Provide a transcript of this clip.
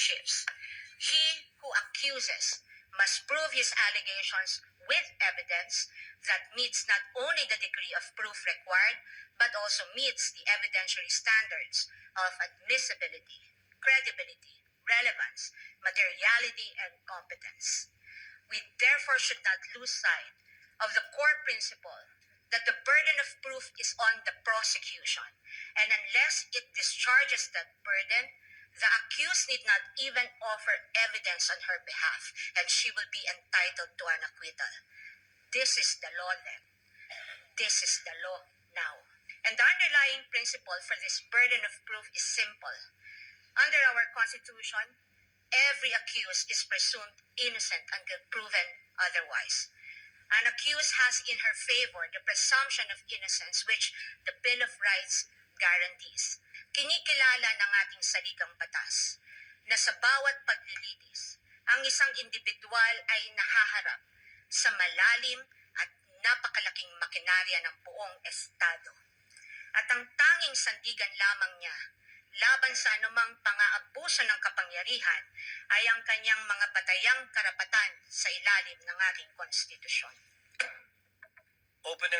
shifts. He who accuses must prove his allegations with evidence that meets not only the degree of proof required, but also meets the evidentiary standards of admissibility, credibility, relevance, materiality, and competence. We therefore should not lose sight of the core principle that the burden of proof is on the prosecution, and unless it discharges that burden, the accused need not even offer evidence on her behalf, and she will be entitled to an acquittal. This is the law then. This is the law now. And the underlying principle for this burden of proof is simple. Under our Constitution, every accused is presumed innocent until proven otherwise. An accused has in her favor the presumption of innocence which the Bill of Rights guarantees. Kinikilala ng ating saligang batas na sa bawat paglilitis, ang isang individual ay nahaharap sa malalim at napakalaking makinarya ng buong Estado. At ang tanging sandigan lamang niya laban sa anumang pang-aabuso ng kapangyarihan ay ang kanyang mga batayang karapatan sa ilalim ng ating konstitusyon. Open and